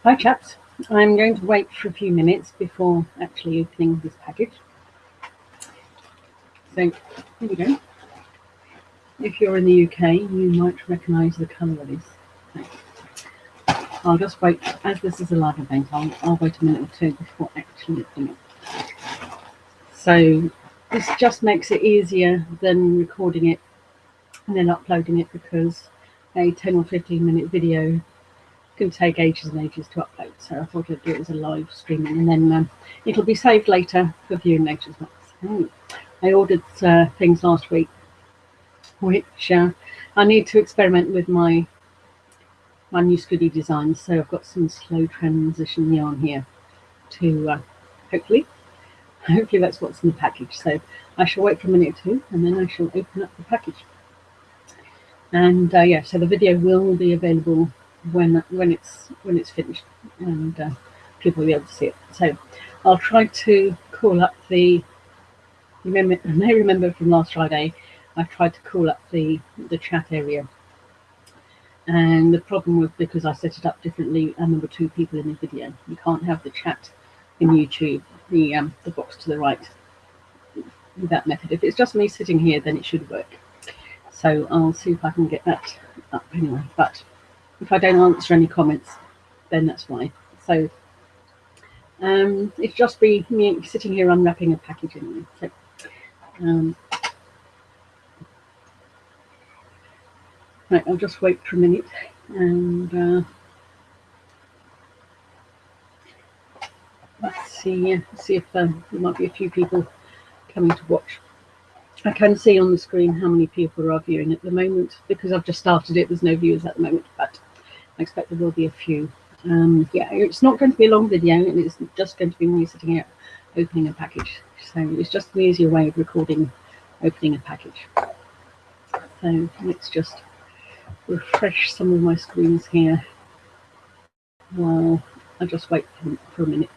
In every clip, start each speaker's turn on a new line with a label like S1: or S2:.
S1: Hi chaps, I'm going to wait for a few minutes before actually opening this package. So here we go. If you're in the UK, you might recognise the colour of this. I'll just wait, as this is a live event, I'll wait a minute or two before actually opening it. So this just makes it easier than recording it and then uploading it, because a 10 or 15 minute video can take ages and ages to upload. So I thought I'd do it as a live streaming, and then it'll be saved later for viewing later as well. I ordered things last week, which I need to experiment with my new Scudi designs. So I've got some slow transition yarn here to hopefully that's what's in the package. So I shall wait for a minute or two, and then I shall open up the package. And yeah, so the video will be available when it's finished, and people will be able to see it. So I'll try to call up the. You may remember from last Friday, I tried to call up the chat area, and the problem was, because I set it up differently and there were two people in the video, you can't have the chat in YouTube, the box to the right, with that method. If it's just me sitting here, then it should work. So I'll see if I can get that up anyway. But if I don't answer any comments, then that's why. So it's just me sitting here unwrapping a package anyway. So, right, I'll just wait for a minute, and let's see if there might be a few people coming to watch. I can see on the screen how many people are viewing at the moment. Because I've just started it, there's no viewers at the moment, but I expect there will be a few. Yeah, it's not going to be a long video, and it's just going to be me sitting here opening a package. So it's just an easier way of recording opening a package. So let's just refresh some of my screens here while I just wait for a minute.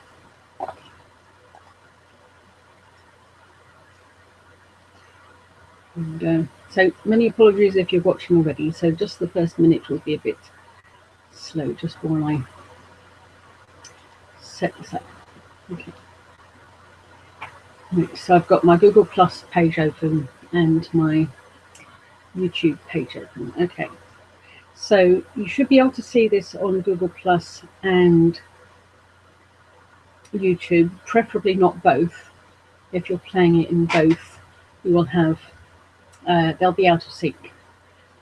S1: And so many apologies if you're watching already. So just the first minute will be a bit slow, just while I set this up. Okay. Right, so I've got my Google Plus page open and my YouTube page open. Okay, so you should be able to see this on Google Plus and YouTube, preferably not both. If you're playing it in both, you will have they'll be out of sync.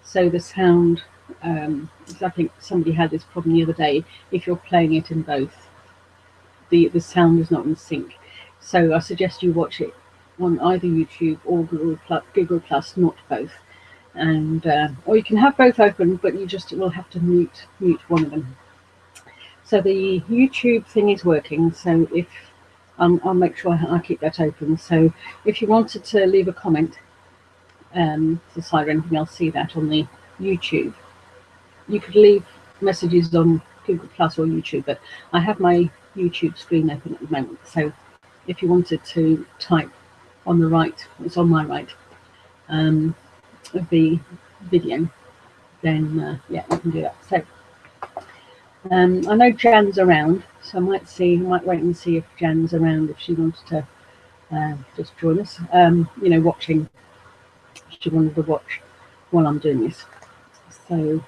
S1: So the sound, I think somebody had this problem the other day. If you're playing it in both, the sound is not in sync. So I suggest you watch it on either YouTube or Google Plus, not both. And or you can have both open, but you just will have to mute one of them. So the YouTube thing is working. So if I'll make sure I keep that open. So if you wanted to leave a comment to decide anything, I'll see that on the YouTube. You could leave messages on Google Plus or YouTube, but I have my YouTube screen open at the moment. So if you wanted to type on the right, it's on my right, of the video, then yeah, you can do that. So I know Jan's around, so I might wait and see if Jan's around, if she wants to just join us. You know, watching. She wanted to watch while I'm doing this. So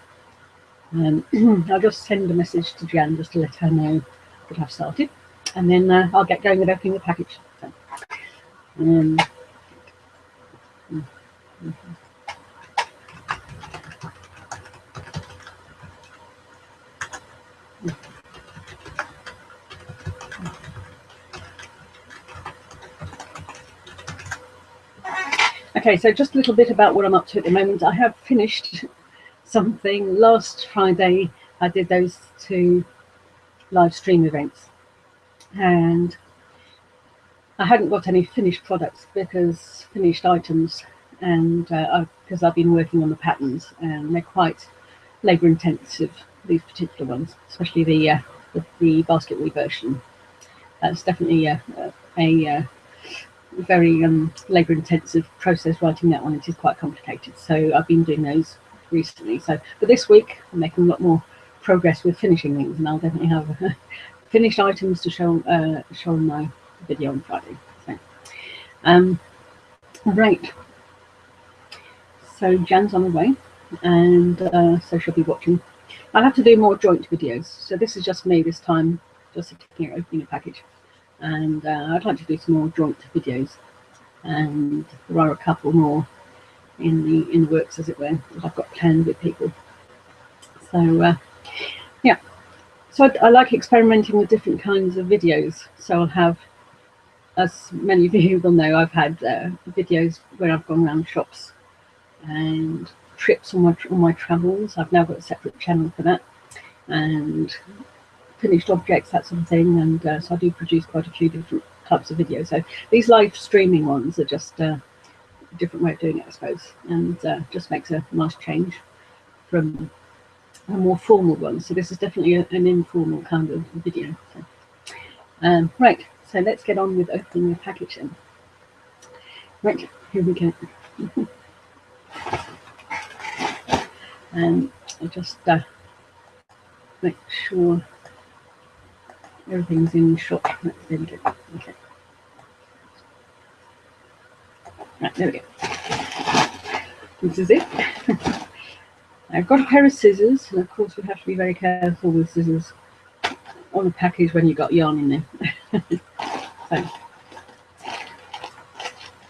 S1: I'll just send a message to Jan just to let her know that I've started, and then I'll get going with opening the package. So, okay, so just a little bit about what I'm up to at the moment. I have finished something. Last Friday I did those 2 live stream events, and I hadn't got any finished products, because finished items, and because I've been working on the patterns, and they're quite labour intensive, these particular ones, especially the basket weave version. That's definitely a very labour intensive process writing that one. It is quite complicated, so I've been doing those recently. So but this week I'm making a lot more progress with finishing things, and I'll definitely have finished items to show in my video on Friday. So, right. So Jan's on the way, and so she'll be watching. I'll have to do more joint videos. So this is just me this time, just sitting here opening a package, and I'd like to do some more joint videos. And there are a couple more in the works, as it were, that I've got planned with people. So yeah, so I like experimenting with different kinds of videos. So I'll have, as many of you will know, I've had videos where I've gone around shops and trips on my travels. I've now got a separate channel for that, and finished objects, that sort of thing. And so I do produce quite a few different types of videos. So these live streaming ones are just a different way of doing it, I suppose, and just makes a nice change from a more formal one. So this is definitely an informal kind of video. So, right, so let's get on with opening the package then. Right, here we go. And I'll just make sure everything's in shot. Right, there we go. Okay. Right, there we go. This is it. I've got a pair of scissors, and of course we have to be very careful with scissors on the package when you've got yarn in there.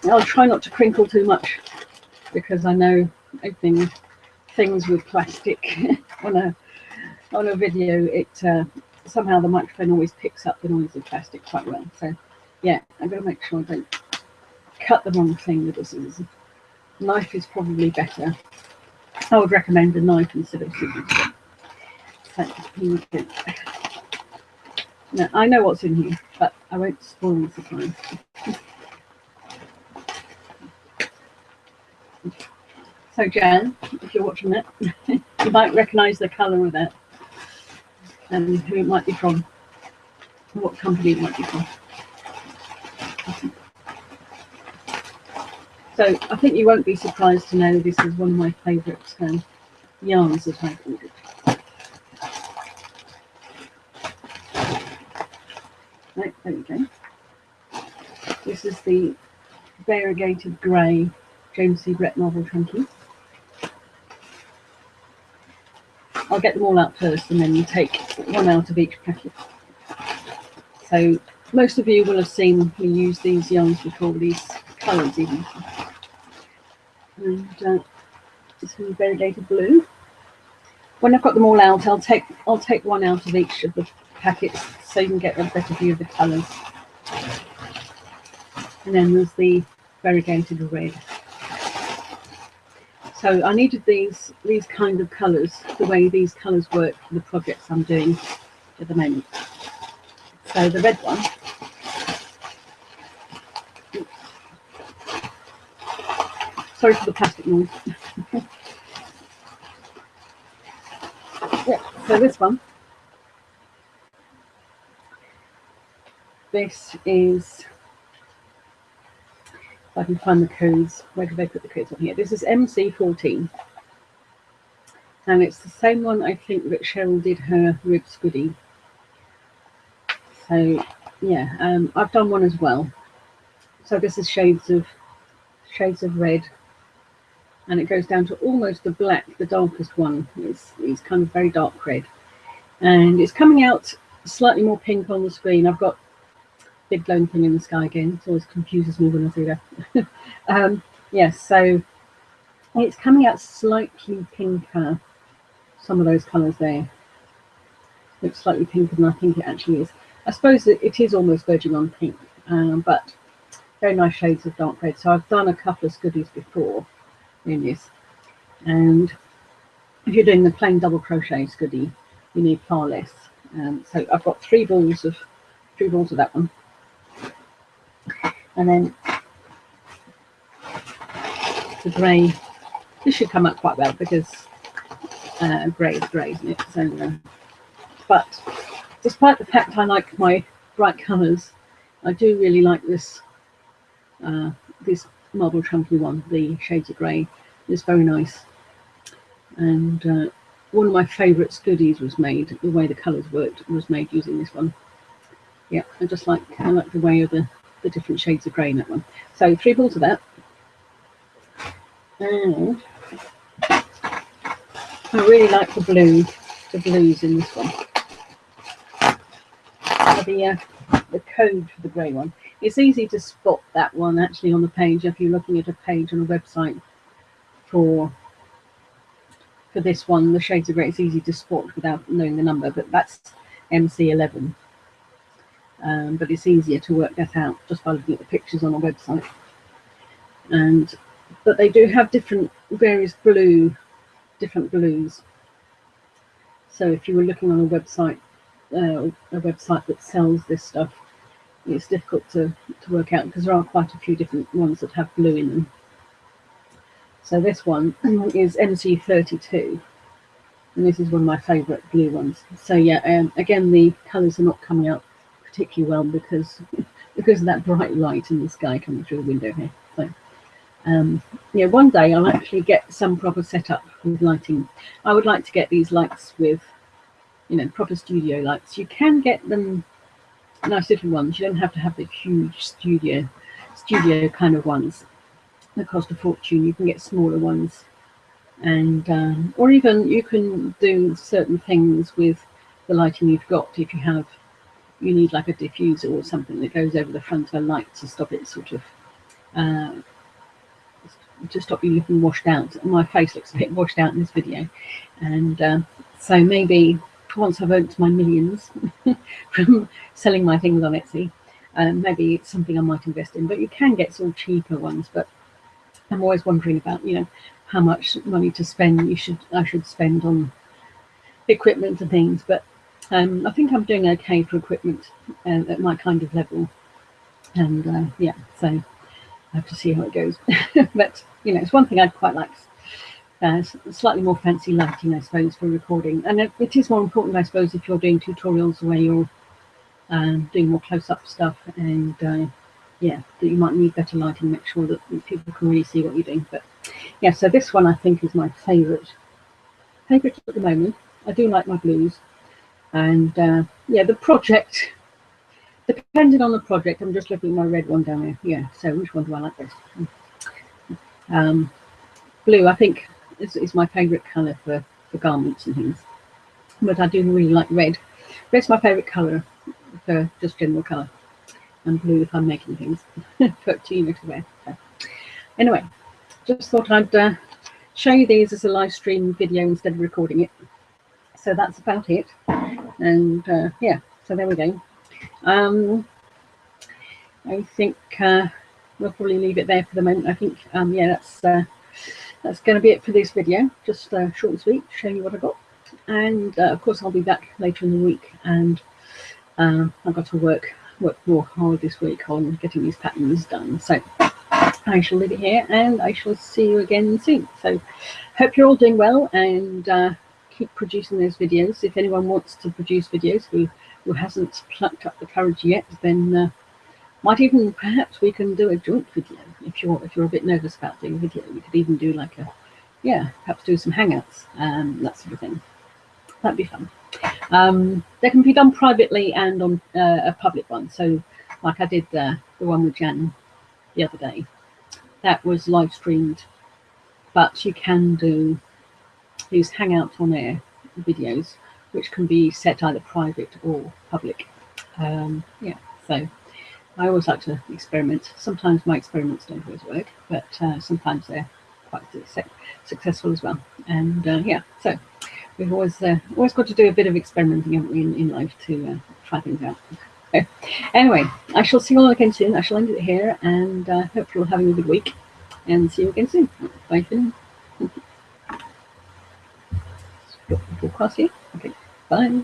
S1: So I'll try not to crinkle too much, because I know opening things with plastic on a video, it somehow the microphone always picks up the noise of plastic quite well. So yeah, I've got to make sure I don't cut the wrong thing with the scissors. Knife is probably better. I would recommend a knife instead of scissors. So here we go. Now, I know what's in here, but I won't spoil the surprise. So Jan, if you're watching that, you might recognise the colour of that, and who it might be from, what company it might be from. So I think you won't be surprised to know this is one of my favourite yarns that I've ordered. Right, there we go. This is the variegated grey James C. Brett Marble Trunky. I'll get them all out first, and then you take one out of each packet. So most of you will have seen me use these yarns before, these colours even. And some variegated blue. When I've got them all out, I'll take one out of each of the packets so you can get a better view of the colours. And then there's the variegated red. So I needed these kind of colours, the way these colours work for the projects I'm doing at the moment. So the red one, sorry for the plastic noise. Yeah, so this one, this is, if I can find the codes, where did they put the codes on here? This is MC14, and it's the same one I think that Cheryl did her ribs goodie. So yeah, I've done one as well. So this is shades of red, and it goes down to almost the black. The darkest one is kind of very dark red, and it's coming out slightly more pink on the screen. I've got big glowing thing in the sky again. It always confuses me when I do that. Yes, so it's coming out slightly pinker. Some of those colours there look slightly pinker than I think it actually is. I suppose that it is almost verging on pink, but very nice shades of dark red. So I've done a couple of Scuddies before in this, and if you're doing the plain double crochet Scuddy, you need far less. So I've got three balls of that one, and then the grey. This should come out quite well because grey is grey, isn't it? So, but despite the fact I like my bright colours, I do really like this this marble chunky one, the shades of grey. It's very nice, and one of my favourite Scuddies was made, the way the colours worked was made using this one. Yeah, I like the way of the different shades of grey in that one. So 3 balls of that. And I really like the blues in this one. The code for the grey one. It's easy to spot that one actually on the page if you're looking at a page on a website for this one. The shades of grey, it's easy to spot without knowing the number, but that's MC11. But it's easier to work that out just by looking at the pictures on a website. But they do have various different blues. So if you were looking on a website that sells this stuff, it's difficult to work out because there are quite a few different ones that have blue in them. So this one is MC32, and this is one of my favourite blue ones. So yeah, again, the colours are not coming out particularly well because of that bright light in the sky coming through the window here. So yeah, one day I'll actually get some proper setup with lighting. I would like to get these lights with, you know, proper studio lights. You can get them nice little ones. You don't have to have the huge studio kind of ones that cost a fortune. You can get smaller ones, and or even you can do certain things with the lighting you've got. If you need like a diffuser or something that goes over the front of a light to stop it sort of to stop you looking washed out. My face looks a bit washed out in this video, and so maybe once I've earned my millions from selling my things on Etsy, maybe it's something I might invest in. But you can get some cheaper ones, but I'm always wondering about, you know, how much money to spend I should spend on equipment and things. But I think I'm doing okay for equipment at my kind of level, and yeah, so I have to see how it goes. But you know, it's one thing I'd quite like, slightly more fancy lighting, I suppose, for recording. And it is more important, I suppose, if you're doing tutorials where you're doing more close-up stuff, and yeah, that you might need better lighting, make sure that people can really see what you're doing. But yeah, so this one I think is my favourite at the moment. I do like my blues, and yeah, the project, depending on the project, I'm just looking at my red one down there. Yeah, so which one do I like best? Blue, I think, is my favourite colour for garments and things, but I do really like red. Red's my favourite colour for just general colour, and blue if I'm making things for to wear. So anyway, just thought I'd show you these as a live stream video instead of recording it. So that's about it, and yeah, so there we go. I think we'll probably leave it there for the moment. I think yeah, that's going to be it for this video. Just short and sweet, show you what I got, and of course I'll be back later in the week, and I've got to work more hard this week on getting these patterns done. So I shall leave it here, and I shall see you again soon. So hope you're all doing well, and keep producing those videos. If anyone wants to produce videos who hasn't plucked up the courage yet, then might even perhaps we can do a joint video. If you're a bit nervous about doing a video, we could even do like perhaps do some hangouts, that sort of thing. That'd be fun. They can be done privately and on a public one. So like I did the one with Jan the other day, that was live streamed, but you can do these hangout on air videos, which can be set either private or public. Yeah, so I always like to experiment. Sometimes my experiments don't always work, but sometimes they're quite successful as well. And yeah, so we've always got to do a bit of experimenting, haven't we, in life to try things out. So, anyway, I shall see you all again soon. I shall end it here, and hope you're all having a good week, and see you again soon. Bye for now. Stop the broadcast here. Okay, bye.